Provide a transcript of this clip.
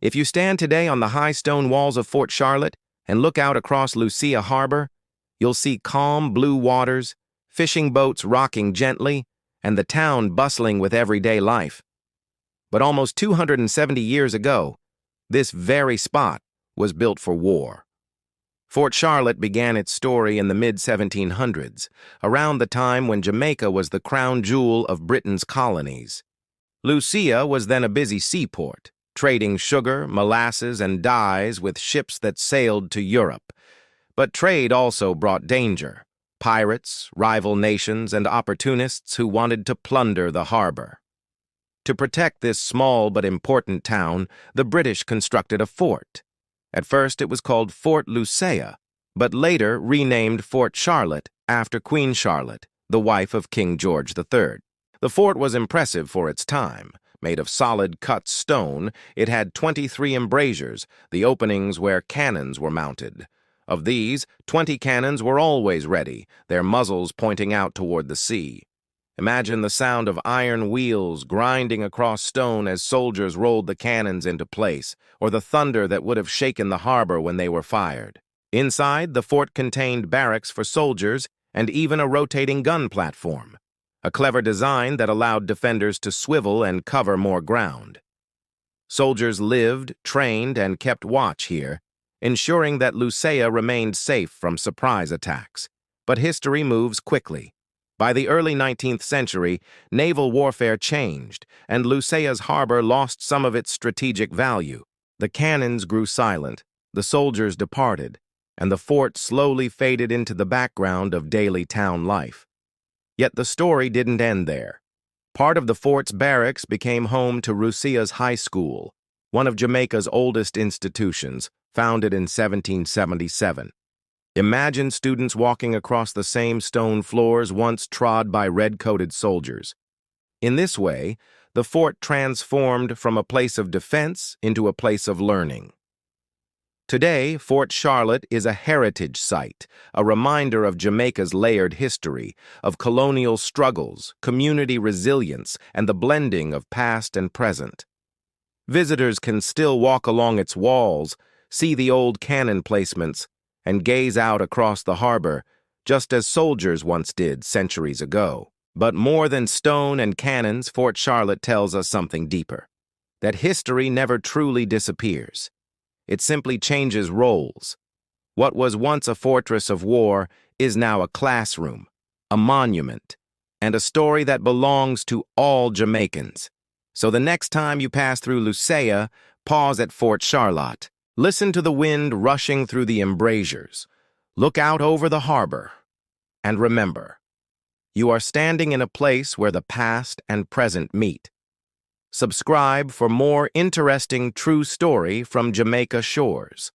If you stand today on the high stone walls of Fort Charlotte and look out across Lucea Harbour, you'll see calm blue waters, fishing boats rocking gently, and the town bustling with everyday life. But almost 270 years ago, this very spot was built for war. Fort Charlotte began its story in the mid-1700s, around the time when Jamaica was the crown jewel of Britain's colonies. Lucea was then a busy seaport, trading sugar, molasses, and dyes with ships that sailed to Europe. But trade also brought danger: pirates, rival nations, and opportunists who wanted to plunder the harbor. To protect this small but important town, the British constructed a fort. At first it was called Fort Lucea, but later renamed Fort Charlotte after Queen Charlotte, the wife of King George III. The fort was impressive for its time. Made of solid cut stone, it had 23 embrasures, the openings where cannons were mounted. Of these, 20 cannons were always ready, their muzzles pointing out toward the sea. Imagine the sound of iron wheels grinding across stone as soldiers rolled the cannons into place, or the thunder that would have shaken the harbor when they were fired. Inside, the fort contained barracks for soldiers and even a rotating gun platform, a clever design that allowed defenders to swivel and cover more ground. Soldiers lived, trained, and kept watch here, ensuring that Lucea remained safe from surprise attacks. But history moves quickly. By the early 19th century, naval warfare changed, and Lucea's harbor lost some of its strategic value. The cannons grew silent, the soldiers departed, and the fort slowly faded into the background of daily town life. Yet the story didn't end there. Part of the fort's barracks became home to Rusea's High School, one of Jamaica's oldest institutions, founded in 1777. Imagine students walking across the same stone floors once trod by red-coated soldiers. In this way, the fort transformed from a place of defense into a place of learning. Today, Fort Charlotte is a heritage site, a reminder of Jamaica's layered history, of colonial struggles, community resilience, and the blending of past and present. Visitors can still walk along its walls, see the old cannon placements, and gaze out across the harbor, just as soldiers once did centuries ago. But more than stone and cannons, Fort Charlotte tells us something deeper: that history never truly disappears. It simply changes roles. What was once a fortress of war is now a classroom, a monument, and a story that belongs to all Jamaicans. So the next time you pass through Lucea, pause at Fort Charlotte. Listen to the wind rushing through the embrasures. Look out over the harbor. And remember, you are standing in a place where the past and present meet. Subscribe for more interesting true story from Jamaica shores.